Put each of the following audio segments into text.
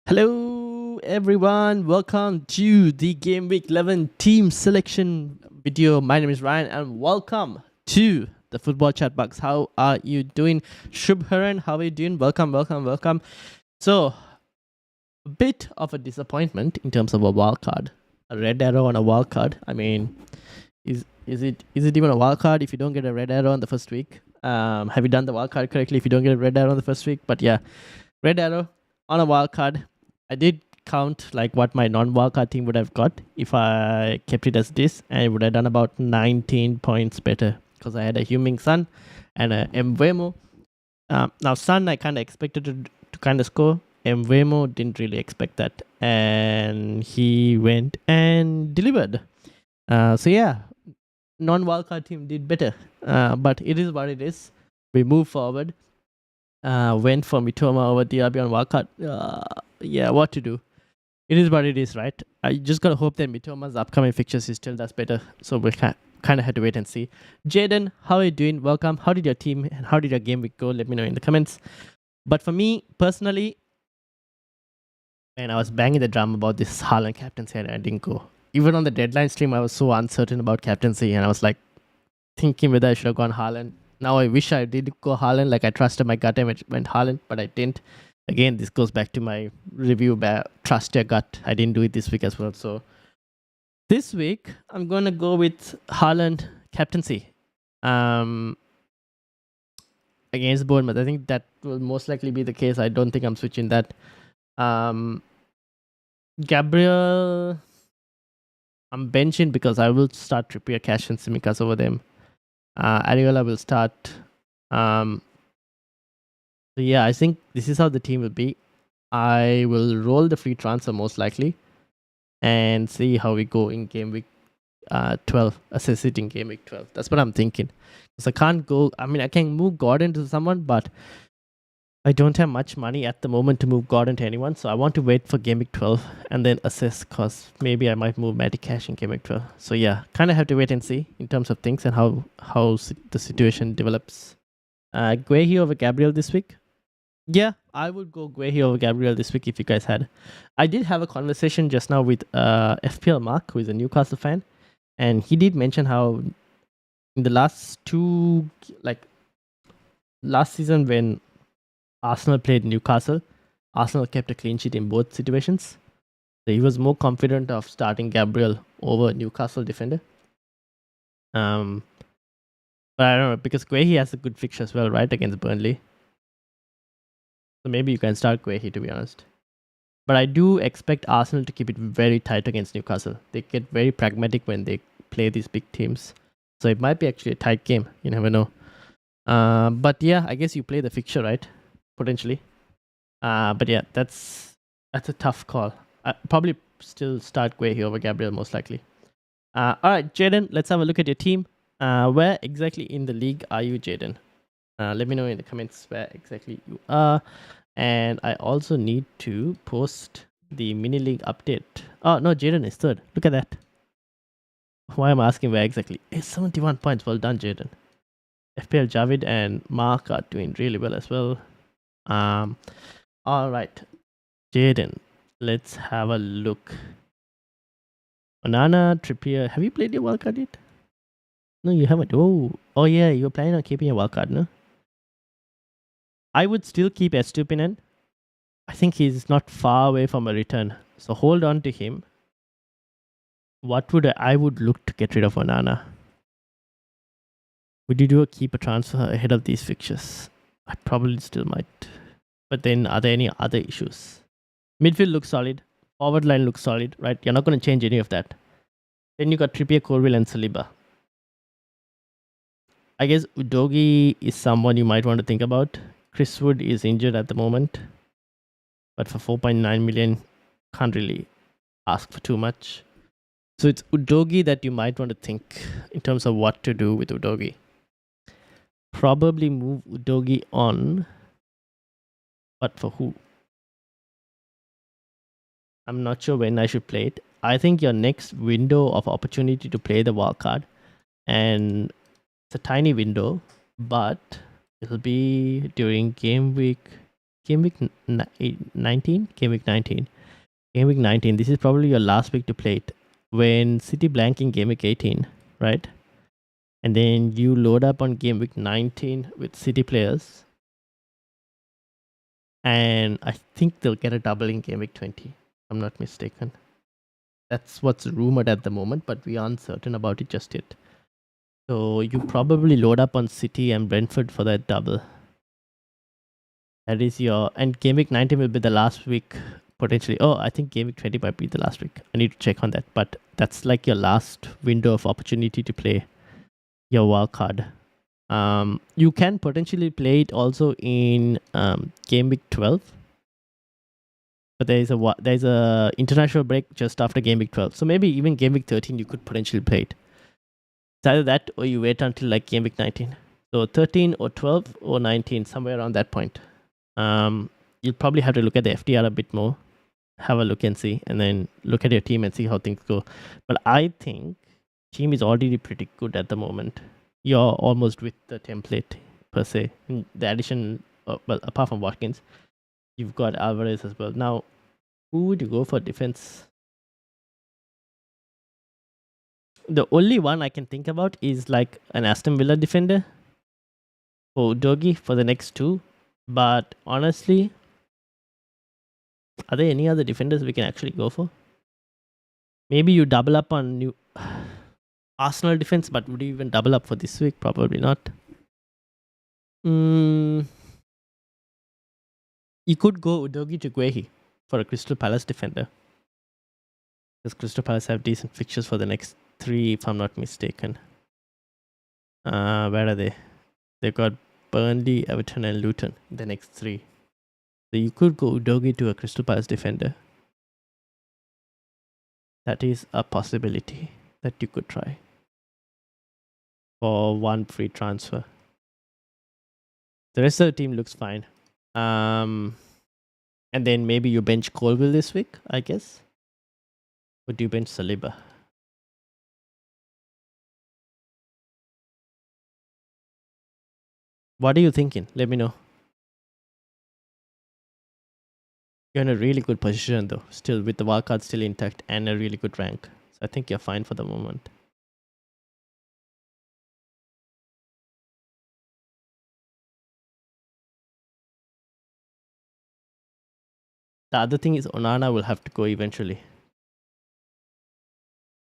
Hello everyone, welcome to the Game Week 11 team selection video. My name is Ryan and welcome to the Football Chatbox. How are you doing? Shubharan, how are you doing? Welcome. So, a bit of a disappointment in terms of a wild card. A red arrow on a wild card. I mean, is it even a wild card if you don't get a red arrow on the first week? Have you done the wild card correctly if you don't get a red arrow on the first week? But yeah, red arrow on a wild card. I did count like what my non-wildcard team would have got if I kept it as this, and it would have done about 19 points better because I had a Huming Sun and a Mbeumo. Now Sun I kind of expected to kind of score. Mbeumo didn't really expect that, and he went and delivered. So yeah, non-wildcard team did better, but it is what it is. We move forward. Went for Mitoma over DRB on wildcard. Yeah, what to do? It is what it is, right? I just gotta hope that Mitoma's upcoming fixtures is still does better. So we kind of had to wait and see. Jaden, how are you doing? Welcome. How did your team and how did your game week go? Let me know in the comments. But for me personally, and I was banging the drum about this Haaland captaincy and I didn't go. Even on the deadline stream, I was so uncertain about captaincy and I was like thinking whether I should have gone Haaland. Now I wish I did go Haaland, like I trusted my gut and went Haaland, but I didn't. Again, this goes back to my review about trust your gut. I didn't do it this week as well. So this week, I'm going to go with Haaland captaincy against Bournemouth. I think that will most likely be the case. I don't think I'm switching that. Gabriel, I'm benching because I will start Trippier, Cash and Tsimikas over them. Ariola will start. So yeah, I think this is how the team will be. I will roll the free transfer most likely and see how we go in game week 12. Assess it in game week 12. That's what I'm thinking. Because I can't go. I mean, I can move Gordon to someone, but I don't have much money at the moment to move Gordon to anyone. So I want to wait for game week 12 and then assess because maybe I might move Matty Cash in game week 12. So yeah, kind of have to wait and see in terms of things and how the situation develops. Guehi over Gabriel this week. Yeah, I would go Guehi over Gabriel this week if you guys had. I did have a conversation just now with FPL Mark, who is a Newcastle fan, and he did mention how in the last season when Arsenal played Newcastle, Arsenal kept a clean sheet in both situations. So he was more confident of starting Gabriel over Newcastle defender. But I don't know, because Guehi has a good fixture as well, right, against Burnley. So maybe you can start Guehi, to be honest. But I do expect Arsenal to keep it very tight against Newcastle. They get very pragmatic when they play these big teams. So it might be actually a tight game. You never know. But yeah, I guess you play the fixture, right? Potentially. But yeah, that's a tough call. I'd probably still start Guehi over Gabriel, most likely. Alright, Jaden, let's have a look at your team. Where exactly in the league are you, Jaden? Let me know in the comments where exactly you are. And I also need to post the mini league update. Oh, no, Jaden is third. Look at that. Why am I asking where exactly? It's 71 points. Well done, Jaden. FPL Javid and Mark are doing really well as well. All right. Jaden, let's have a look. Onana, Trippier. Have you played your wildcard yet? No, you haven't. Oh yeah, you're planning on keeping your wildcard, no? I would still keep Estupinen. I think he's not far away from a return. So hold on to him. What would I would look to get rid of Onana? Would you do a keeper transfer ahead of these fixtures? I probably still might. But then are there any other issues? Midfield looks solid. Forward line looks solid, right? You're not going to change any of that. Then you got Trippier, Colville and Saliba. I guess Udogi is someone you might want to think about. Chris Wood is injured at the moment. But for 4.9 million, can't really ask for too much. So it's Udogi that you might want to think in terms of what to do with Udogi. Probably move Udogi on. But for who? I'm not sure when I should play it. I think your next window of opportunity to play the wildcard, and it's a tiny window, but it'll be during game week game week 19? Game week 19. Game week 19. This is probably your last week to play it. When City blank in game week 18, right? And then you load up on game week 19 with City players. And I think they'll get a double in game week 20. If I'm not mistaken. That's what's rumored at the moment, but we aren't certain about it just yet. So you probably load up on City and Brentford for that double. That is your... And game week 19 will be the last week, potentially. Oh, I think game week 20 might be the last week. I need to check on that. But that's like your last window of opportunity to play your wild card. You can potentially play it also in game week 12. But there's a international break just after game week 12. So maybe even game week 13 you could potentially play it. It's either that or you wait until like game week 19. So 13 or 12 or 19, somewhere around that point. You'll probably have to look at the FDR a bit more, have a look and see, and then look at your team and see how things go. But I think team is already pretty good at the moment. You're almost with the template per se. And the addition, well, apart from Watkins, you've got Alvarez as well. Now, who would you go for defense? The only one I can think about is like an Aston Villa defender for Udogie for the next two. But honestly, are there any other defenders we can actually go for? Maybe you double up on new Arsenal defense, but would you even double up for this week? Probably not. You could go Udogie to Guehi for a Crystal Palace defender. Because Crystal Palace have decent fixtures for the next 3, if I'm not mistaken. Where are they? They've got Burnley, Everton, and Luton in the next 3. So you could go Udogie to a Crystal Palace defender. That is a possibility that you could try for one free transfer. The rest of the team looks fine. And then maybe you bench Colville this week, I guess. Or do you bench Saliba? What are you thinking? Let me know. You're in a really good position though, still with the wildcard still intact and a really good rank. So I think you're fine for the moment. The other thing is Onana will have to go eventually.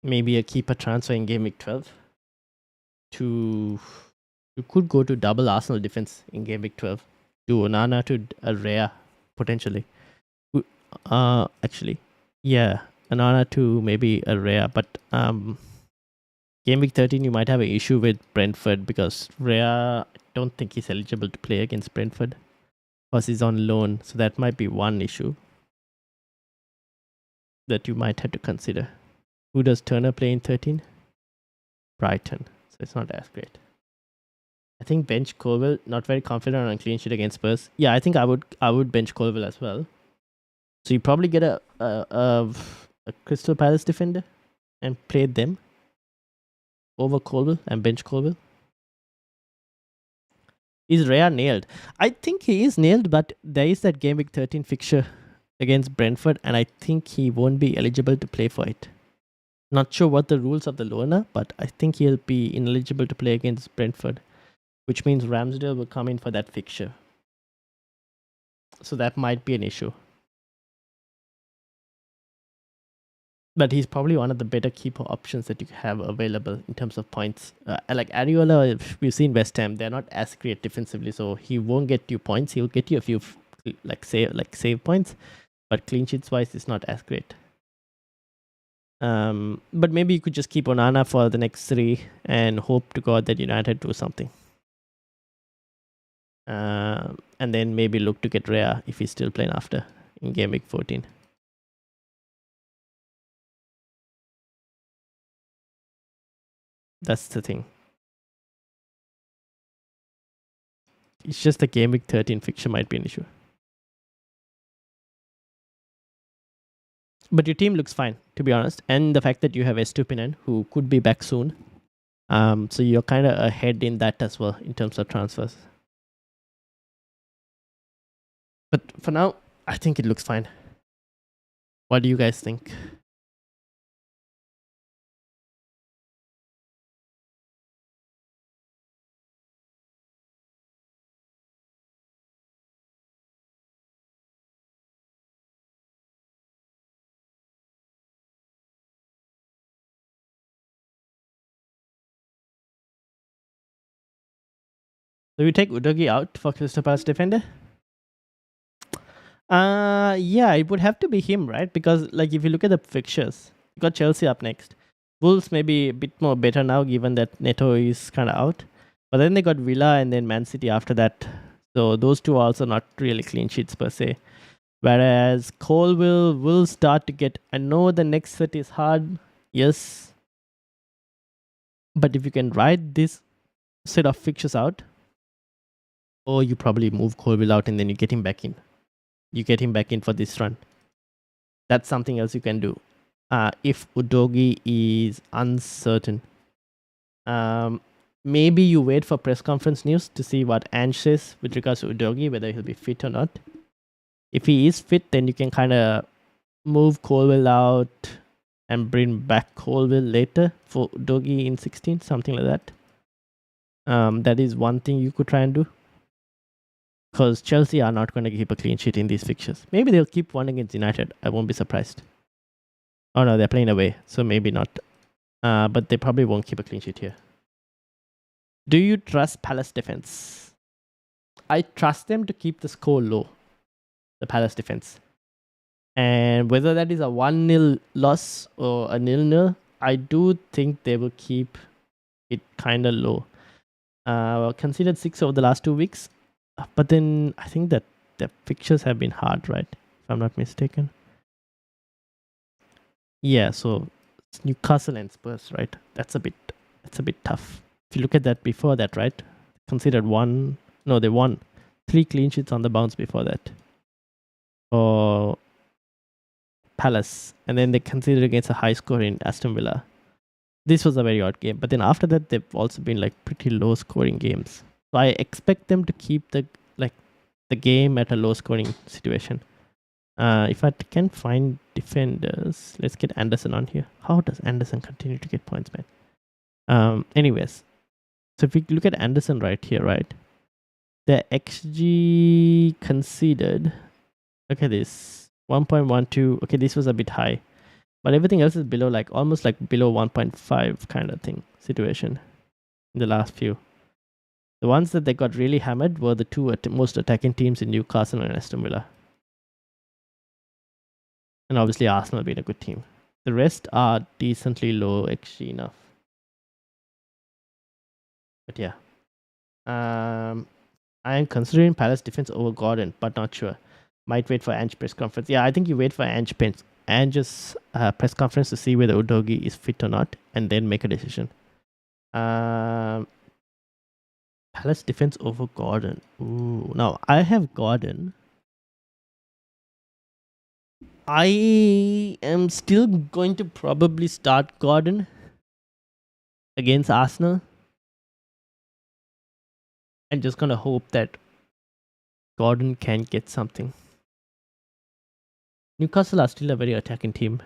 Maybe a keeper transfer in game week 12. You could go to double Arsenal defense in game week 12. Do Onana to a rare potentially. Actually, yeah, Onana to maybe a rare, but game week 13 you might have an issue with Brentford because Rhea, I don't think he's eligible to play against Brentford because he's on loan, so that might be one issue that you might have to consider. Who does Turner play in 13? Brighton, so it's not as great. I think bench Colville, not very confident on a clean sheet against Spurs. Yeah, I think I would bench Colville as well. So you probably get a Crystal Palace defender and play them over Colville and bench Colville. Is Rhea nailed? I think he is nailed, but there is that game week 13 fixture against Brentford, and I think he won't be eligible to play for it. Not sure what the rules of the loan are, but I think he'll be ineligible to play against Brentford, which means Ramsdale will come in for that fixture. So that might be an issue. But he's probably one of the better keeper options that you have available in terms of points. Like Areola, we've seen West Ham, they're not as great defensively, so he won't get you points. He'll get you a few save points, but clean sheets wise, it's not as great. But maybe you could just keep Onana for the next 3 and hope to God that United do something. And then maybe look to get Rhea if he's still playing after in game week 14. That's the thing. It's just the game week 13 fixture might be an issue. But your team looks fine, to be honest. And the fact that you have Estupinan, who could be back soon. So you're kind of ahead in that as well, in terms of transfers. But for now, I think it looks fine. What do you guys think? Do you take Udogi out for Crystal Palace defender? Yeah, it would have to be him, right? Because like if you look at the fixtures, you got Chelsea up next. Wolves may be a bit more better now, given that Neto is kind of out. But then they got Villa and then Man City after that. So those two are also not really clean sheets per se. Whereas Colville will start to get. I know the next set is hard, yes. But if you can ride this set of fixtures out, or you probably move Colville out and then you get him back in. You get him back in for this run. That's something else you can do. If Udogi is uncertain. Maybe you wait for press conference news to see what Ange says with regards to Udogi, whether he'll be fit or not. If he is fit, then you can kind of move Colville out and bring back Colville later for Udogi in 16, something like that. That is one thing you could try and do. Because Chelsea are not going to keep a clean sheet in these fixtures. Maybe they'll keep one against United. I won't be surprised. Oh no, they're playing away, so maybe not. But they probably won't keep a clean sheet here. Do you trust Palace defense? I trust them to keep the score low, the Palace defense. And whether that is a 1-0 loss or a 0-0, I do think they will keep it kind of low. Considered 6 over the last 2 weeks. But then I think that the fixtures have been hard, right? If I'm not mistaken. Yeah, so it's Newcastle and Spurs, right? That's a bit tough. If you look at that before that, right? Considered they won 3 clean sheets on the bounce before that. For Palace. And then they considered against a high score in Aston Villa. This was a very odd game. But then after that, they've also been like pretty low scoring games. So I expect them to keep the game at a low scoring situation. If I can find defenders, let's get Anderson on here. How does Anderson continue to get points, man? Anyways, so if we look at Anderson right here, right? The XG conceded. Look at this, 1.12. Okay, this was a bit high, but everything else is below, like almost like below 1.5 kind of thing situation in the last few. The ones that they got really hammered were the two most attacking teams in Newcastle and Aston Villa. And obviously Arsenal being a good team. The rest are decently low XG enough. But yeah. I am considering Palace defense over Gordon, but not sure. Might wait for Ange press conference. Yeah, I think you wait for Ange's press conference to see whether Udogi is fit or not, and then make a decision. Palace defense over Gordon. Ooh, now I have Gordon. I am still going to probably start Gordon against Arsenal. And just gonna hope that Gordon can get something. Newcastle are still a very attacking team.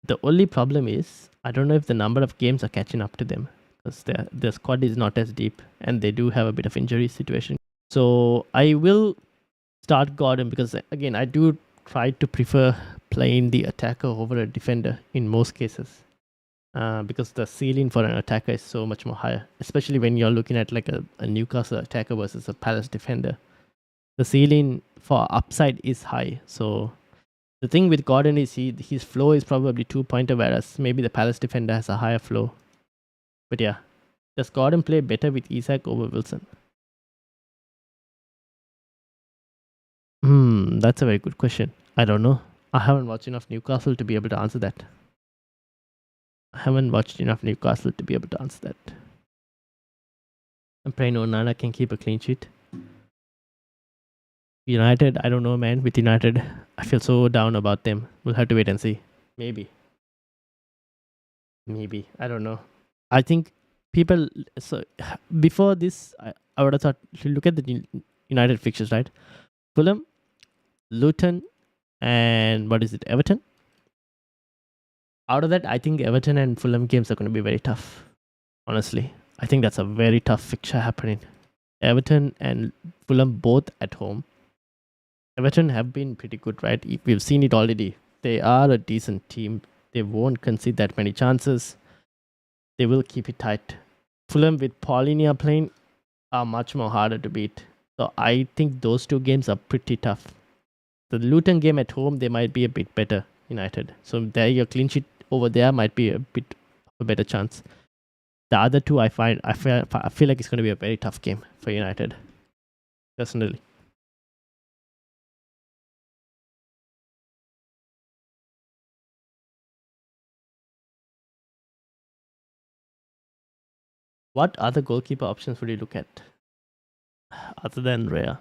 The only problem is, I don't know if the number of games are catching up to them, because their squad is not as deep and they do have a bit of injury situation. So I will start Gordon because, again, I do try to prefer playing the attacker over a defender in most cases. Because the ceiling for an attacker is so much more higher, especially when you're looking at like a Newcastle attacker versus a Palace defender. The ceiling for upside is high. So the thing with Gordon is his flow is probably 2-pointer, whereas maybe the Palace defender has a higher flow. But yeah, does Gordon play better with Isak over Wilson? That's a very good question. I don't know. I haven't watched enough Newcastle to be able to answer that. I'm praying Onana can keep a clean sheet. United, I don't know, man. With United, I feel so down about them. We'll have to wait and see. Maybe. I don't know. I think people. So before this, I would have thought, look at the United fixtures, right? Fulham, Luton, and what is it, Everton? Out of that, I think Everton and Fulham games are going to be very tough. Honestly, I think that's a very tough fixture happening. Everton and Fulham both at home. Everton have been pretty good, right? We've seen it already. They are a decent team. They won't concede that many chances. They will keep it tight. Fulham with Paulinia playing are much more harder to beat. So I think those two games are pretty tough. The Luton game at home, they might be a bit better, United. So there, your clean sheet over there might be a bit of a better chance. The other two, I feel like it's going to be a very tough game for United, personally. What other goalkeeper options would you look at other than Rhea?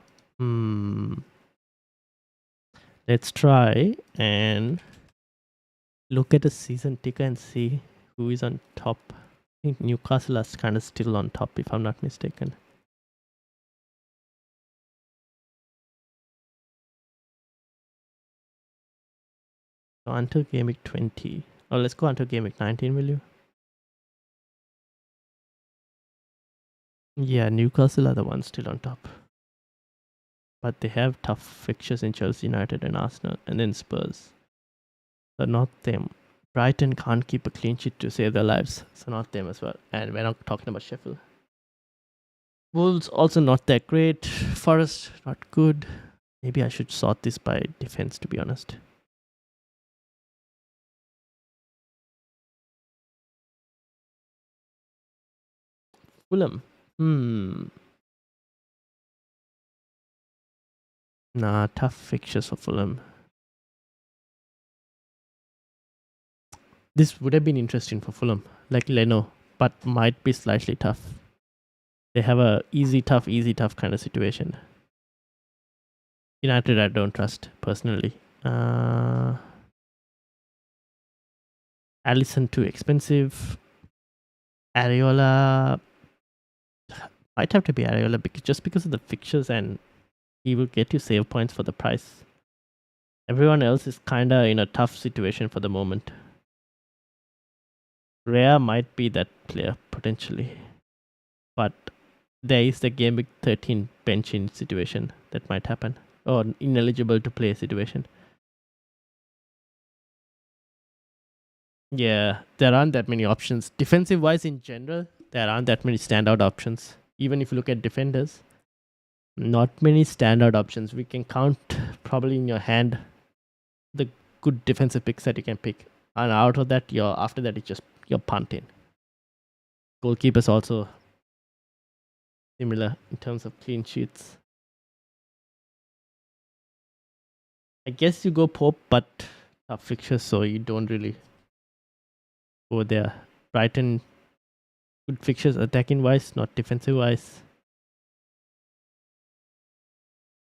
Let's try and look at the season ticker and see who is on top. I think Newcastle is kind of still on top, if I'm not mistaken. So until game week 20. Oh, let's go until game week 19, will you? Yeah, Newcastle are the ones still on top. But they have tough fixtures in Chelsea, United, and Arsenal, and then Spurs. So not them. Brighton can't keep a clean sheet to save their lives, so not them as well. And we're not talking about Sheffield. Wolves also not that great. Forest not good. Maybe I should sort this by defense, to be honest. Fulham. Nah, tough fixtures for Fulham. This would have been interesting for Fulham, like Leno, but might be slightly tough. They have a easy, tough kind of situation. United, I don't trust personally. Alisson too expensive. Areola might have to be Areola just because of the fixtures, and he will get you save points for the price. Everyone else is kind of in a tough situation for the moment. Rhea might be that player potentially, but there is the game week 13 benching situation that might happen, or ineligible to play situation. Yeah, there aren't that many options. Defensive wise, in general, there aren't that many standout options. Even if you look at defenders, not many standout options. We can count probably in your hand the good defensive picks that you can pick, and out of that, after that it's just you're punting. Goalkeepers also similar in terms of clean sheets. I guess you go Pope, but tough fixtures, so you don't really go there. Brighton, good fixtures attacking wise, not defensive wise.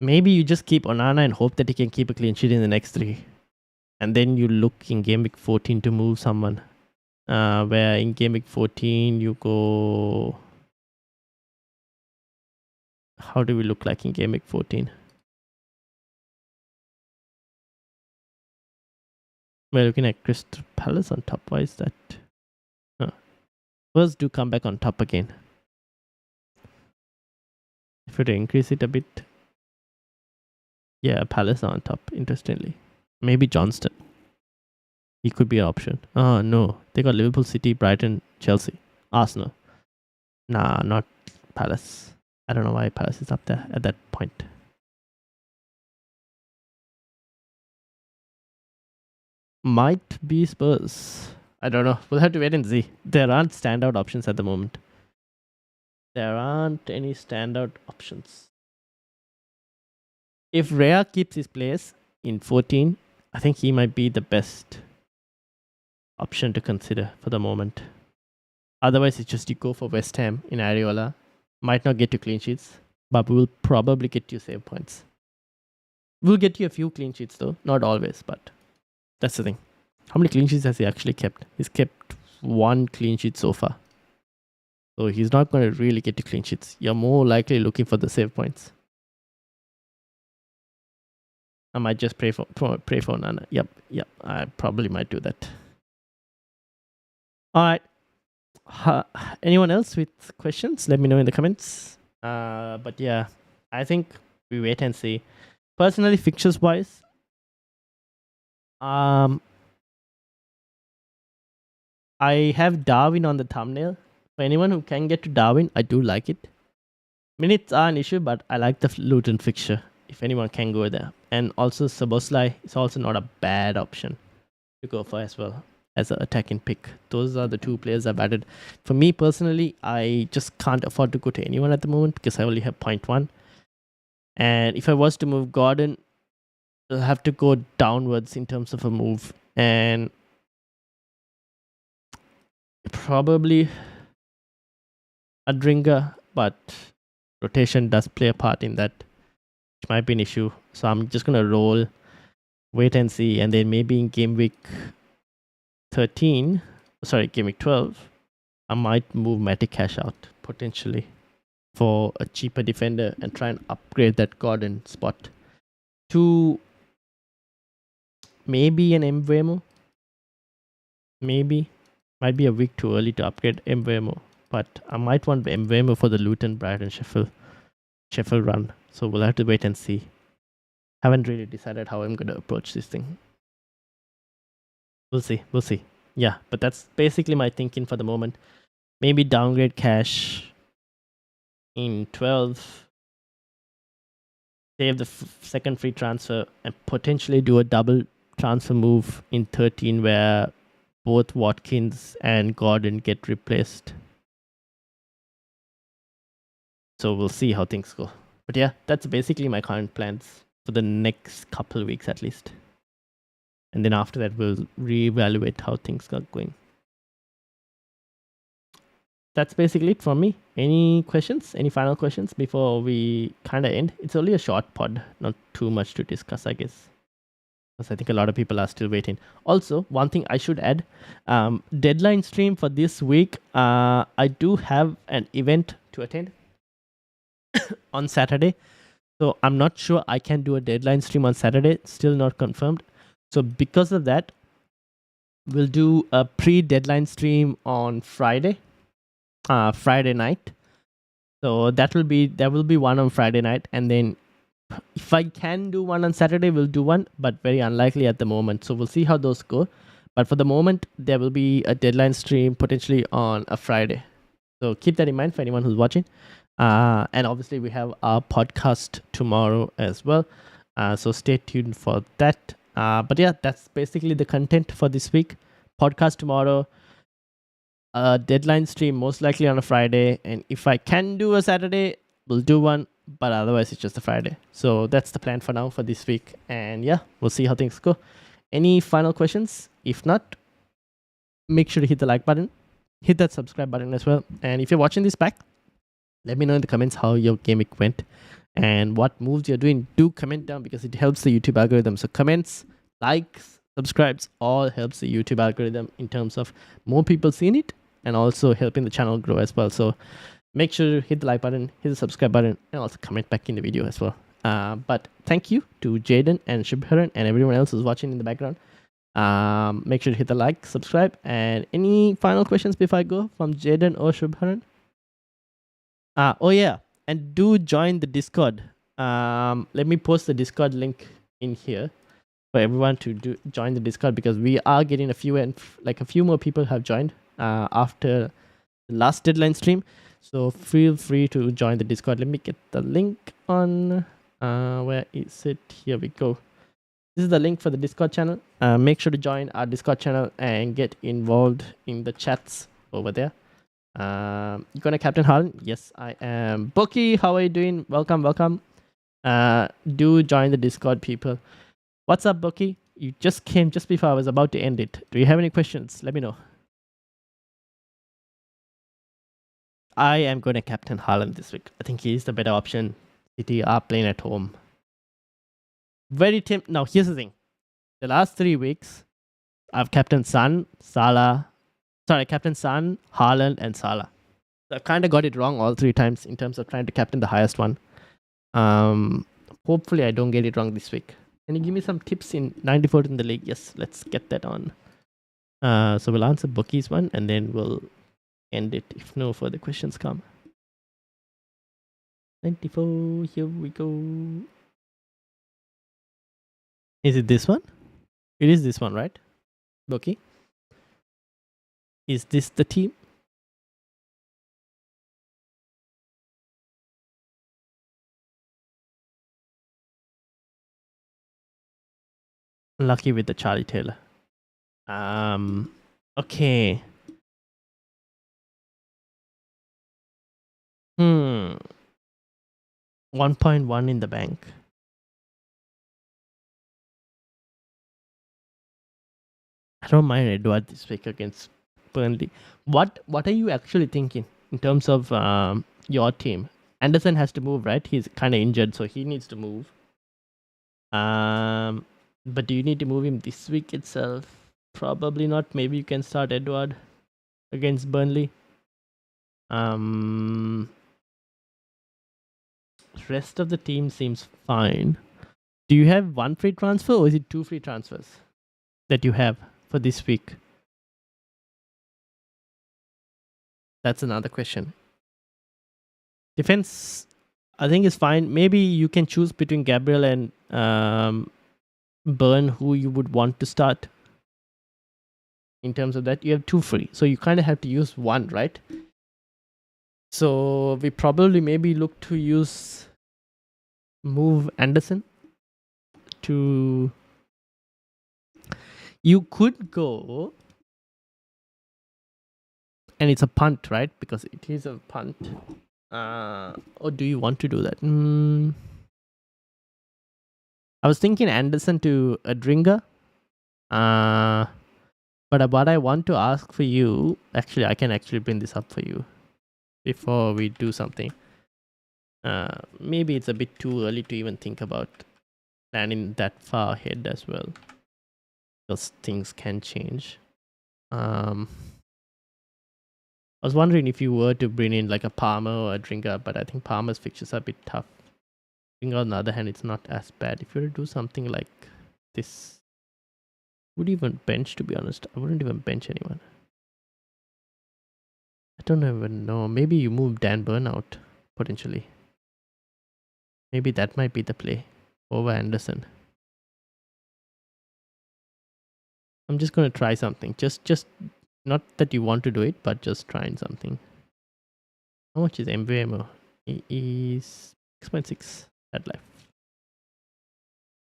Maybe you just keep Onana and hope that he can keep a clean sheet in the next 3. And then you look in game week 14 to move someone. Where in game week 14 you go... How do we look like in game week 14? We're looking at Crystal Palace on top. Why is that? Spurs do come back on top again. If we increase it a bit. Yeah, Palace are on top, interestingly. Maybe Johnston. He could be an option. Oh, no. They got Liverpool, City, Brighton, Chelsea, Arsenal. Nah, not Palace. I don't know why Palace is up there at that point. Might be Spurs. I don't know. We'll have to wait and see. There aren't standout options at the moment. There aren't any standout options. If Rhea keeps his place in 14, I think he might be the best option to consider for the moment. Otherwise, it's just you go for West Ham in Areola. Might not get you clean sheets, but we'll probably get you save points. We'll get you a few clean sheets though. Not always, but that's the thing. How many clean sheets has he actually kept? He's kept 1 clean sheet so far. So he's not going to really get you clean sheets. You're more likely looking for the save points. I might just pray for Nana. Yep. I probably might do that. All right. Anyone else with questions? Let me know in the comments. But yeah, I think we wait and see. Personally, fixtures wise, I have Darwin on the thumbnail. For anyone who can get to Darwin, I do like it. Minutes are an issue, but I like the Luton fixture. If anyone can go there, and also Szoboszlai is also not a bad option to go for as well as an attacking pick. Those are the two players I've added. For me personally, I just can't afford to go to anyone at the moment because I only have 0.1. And if I was to move Gordon, I'll have to go downwards in terms of a move. And probably Adringa, but rotation does play a part in that, which might be an issue. So I'm just going to roll, wait and see. And then maybe in game week 13, sorry, game week 12, I might move Matty Cash out potentially for a cheaper defender and try and upgrade that Gordon spot to maybe an Mbeumo. Maybe. Might be a week too early to upgrade Mbeumo, but I might want Mbeumo for the Luton, Brighton, Sheffield run. So we'll have to wait and see. Haven't really decided how I'm going to approach this thing. We'll see. Yeah, but that's basically my thinking for the moment. Maybe downgrade Cash in 12, save the second free transfer, and potentially do a double transfer move in 13 where both Watkins and Gordon get replaced. So we'll see how things go. But yeah, that's basically my current plans for the next couple of weeks at least. And then after that, we'll reevaluate how things are going. That's basically it from me. Any questions? Any final questions before we kind of end? It's only a short pod, not too much to discuss, I guess. Because I think a lot of people are still waiting. Also, one thing I should add, deadline stream for this week, I do have an event to attend on Saturday. So I'm not sure I can do a deadline stream on Saturday. Still not confirmed. So because of that, we'll do a pre-deadline stream on Friday night. So there will be one on Friday night, and then if I can do one on Saturday, we'll do one, but very unlikely at the moment. So we'll see how those go. But for the moment, there will be a deadline stream potentially on a Friday. So keep that in mind for anyone who's watching. And obviously we have our podcast tomorrow as well. So stay tuned for that. But yeah, that's basically the content for this week. Podcast tomorrow. Deadline stream most likely on a Friday. And if I can do a Saturday, we'll do one. But otherwise, it's just a Friday. So that's the plan for now for this week. And yeah, we'll see how things go. Any final questions? If not, make sure to hit the like button. Hit that subscribe button as well. And if you're watching this back, let me know in the comments how your game week went and what moves you're doing. Do comment down because it helps the YouTube algorithm. So comments, likes, subscribes, all helps the YouTube algorithm in terms of more people seeing it and also helping the channel grow as well. So make sure to hit the like button, hit the subscribe button, and also comment back in the video as well. But thank you to Jaden and Shubharan and everyone else who's watching in the background. Make sure to hit the like, subscribe, and any final questions before I go from Jaden or Shubharan? Oh yeah, and do join the Discord. Let me post the Discord link in here for everyone to join the Discord because we are getting a few more people have joined after the last deadline stream. So feel free to join the Discord. Let me get the link on. Where is it? Here we go. This is the link for the Discord channel. Make sure to join our Discord channel and get involved in the chats over there. You gonna Captain Haaland? Yes, I am. Boki, how are you doing? Welcome. Do join the Discord, people. What's up, Boki? You just came just before I was about to end it. Do you have any questions? Let me know. I am going to captain Haaland this week. I think he's the better option. City are playing at home. Now, here's the thing. The last 3 weeks, I've captained Haaland, and Salah. So I've kind of got it wrong all 3 times in terms of trying to captain the highest one. Hopefully, I don't get it wrong this week. Can you give me some tips in 94th in the league? Yes, let's get that on. So we'll answer Bookie's one and then we'll end it if no further questions come. 94, here we go. Is it this one? It is this one, right? Bookie? Is this the team? Lucky with the Charlie Taylor. Okay. 1.1 in the bank. I don't mind Edward this week against Burnley. What are you actually thinking in terms of your team? Anderson has to move, right? He's kind of injured, so he needs to move. But do you need to move him this week itself? Probably not. Maybe you can start Edward against Burnley. Rest of the team seems fine. Do you have one free transfer or is it two free transfers that you have for this week? That's another question. Defense, I think is fine. Maybe you can choose between Gabriel and Burn who you would want to start. In terms of that, you have two free, so you kind of have to use one, right? So we probably maybe look to move Anderson to. You could go, and it's a punt, right? Because it is a punt. Or do you want to do that? I was thinking Anderson to Adringa. But what I want to ask for you, actually, I can actually bring this up for you before we do something. Maybe it's a bit too early to even think about planning that far ahead as well, because things can change. I was wondering if you were to bring in like a Palmer or a Drinker, but I think Palmer's fixtures are a bit tough. Drinker, on the other hand, it's not as bad. If you were to do something like this, would even bench, to be honest. I wouldn't even bench anyone. I don't even know. Maybe you move Dan Burn out, potentially. Maybe that might be the play over Anderson. I'm just going to try something. Just not that you want to do it, but just trying something. How much is MVMO? It is 6.6 at life.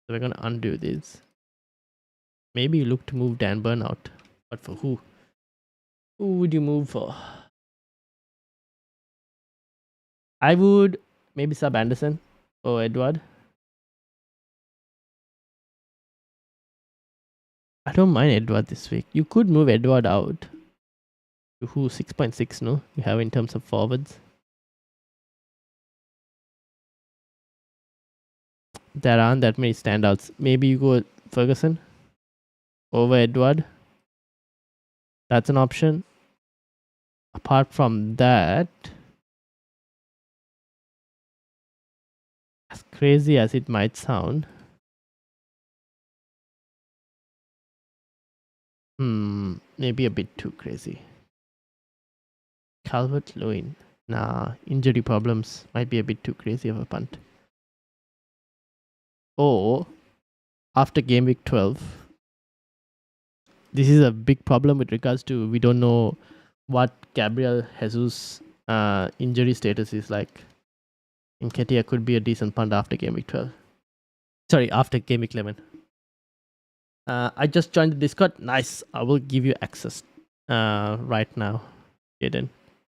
So we're going to undo this. Maybe you look to move Dan Burn out. But for who? Who would you move for? I would maybe sub Anderson or Edward. I don't mind Edward this week. You could move Edward out. To who? 6.6, no? You have in terms of forwards. There aren't that many standouts. Maybe you go Ferguson over Edward. That's an option. Apart from that, as crazy as it might sound, maybe a bit too crazy. Calvert-Lewin. Nah, injury problems might be a bit too crazy of a punt. Or after game week 12, this is a big problem with regards to we don't know what Gabriel Jesus injury status is like. Nketiah could be a decent punt after game week 12. Sorry, after game week 11. I just joined the Discord. Nice. I will give you access right now, Jaden.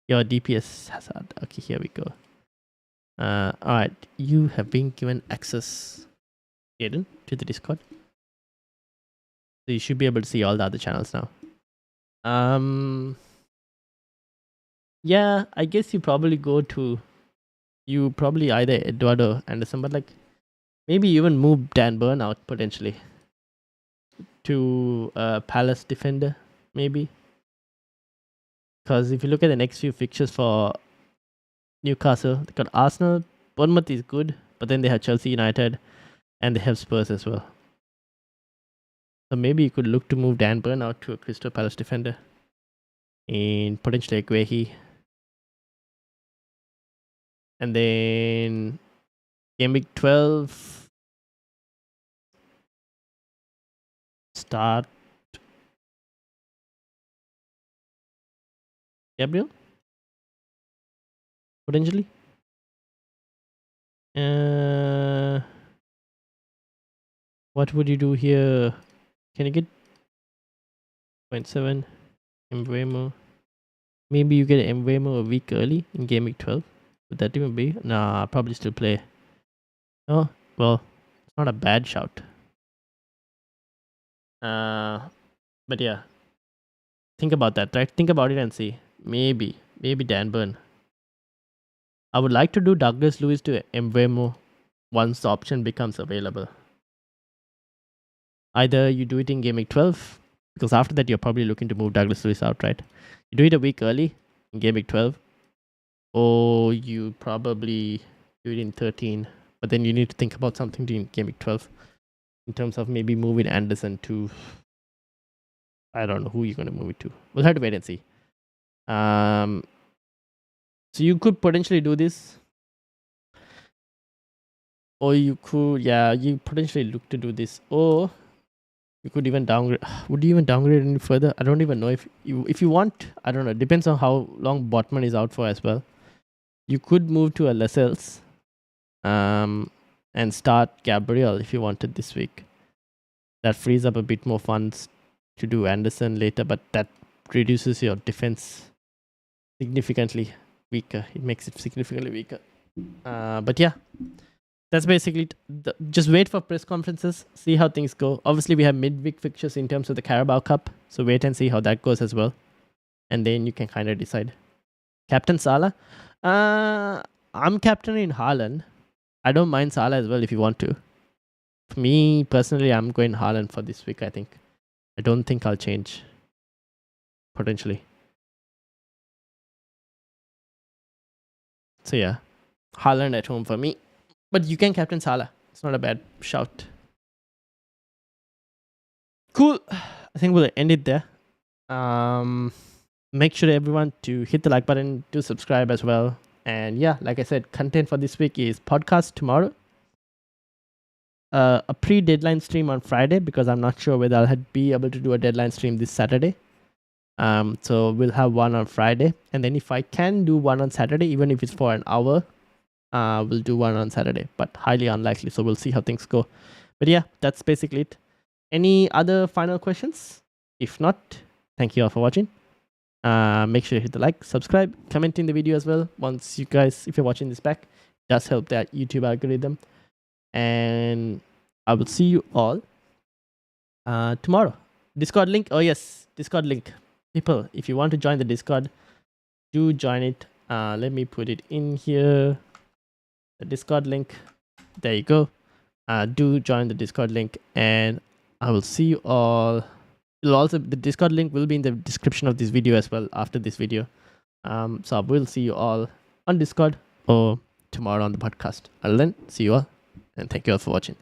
Your DPS hazard. Okay, here we go. Alright, you have been given access, Jaden, to the Discord. So you should be able to see all the other channels now. Yeah, I guess you probably either Eduardo or Anderson, but like maybe even move Dan Burn out potentially to Palace defender, maybe. Because if you look at the next few fixtures for Newcastle, they got Arsenal. Bournemouth is good, but then they have Chelsea United. And they have Spurs as well. So maybe you could look to move Dan Burn out to a Crystal Palace defender in potentially Guehi. And then game week 12 start Gabriel potentially. What would you do here? Can you get 0.7 Embuemo? Maybe you get Embuemo a week early in game week 12. Would that even be? Nah, probably still play. Oh, well, it's not a bad shout. But yeah, think about that, right? Think about it and see. Maybe Dan Burn. I would like to do Douglas Lewis to Embuemo once the option becomes available. Either you do it in game week 12, because after that you're probably looking to move Douglas Lewis out, right? You do it a week early in game week 12, or you probably do it in 13, but then you need to think about something in game week 12 in terms of maybe moving Anderson to, I don't know who you're going to move it to. We'll have to wait and see. So you could potentially do this, or you could, you potentially look to do this, or you could even downgrade. Would you even downgrade any further? I don't even know if you want. I don't know. It depends on how long Botman is out for as well. You could move to a Lascelles, and start Gabriel if you wanted this week. That frees up a bit more funds to do Anderson later, but that reduces your defense significantly weaker. It makes it significantly weaker. But yeah, that's basically just wait for press conferences, see how things go. Obviously, we have midweek fixtures in terms of the Carabao Cup, so wait and see how that goes as well, and then you can kind of decide. Captain Salah, I'm captaining Haaland. I don't mind Salah as well if you want to. For me personally, I'm going Haaland for this week. I don't think I'll change. Potentially. So yeah, Haaland at home for me. But you can captain Salah. It's not a bad shout. Cool. I think we'll end it there. Make sure everyone to hit the like button, to subscribe as well. And yeah, like I said, content for this week is podcast tomorrow. A pre-deadline stream on Friday, because I'm not sure whether I'll be able to do a deadline stream this Saturday. So we'll have one on Friday. And then if I can do one on Saturday, even if it's for an hour, we'll do one on Saturday, but highly unlikely. So we'll see how things go. But yeah, that's basically it. Any other final questions? If not, thank you all for watching. Make sure you hit the like, subscribe, comment in the video as well. Once you guys, if you're watching this back, it does help that YouTube algorithm. And I will see you all tomorrow. Discord link. Oh yes, Discord link. People, if you want to join the Discord, do join it. Let me put it in here. The Discord link. There you go. Do join the Discord link, and I will see you all. The Discord link will be in the description of this video as well after this video. So I will see you all on Discord or tomorrow on the podcast. Until then, see you all, and thank you all for watching.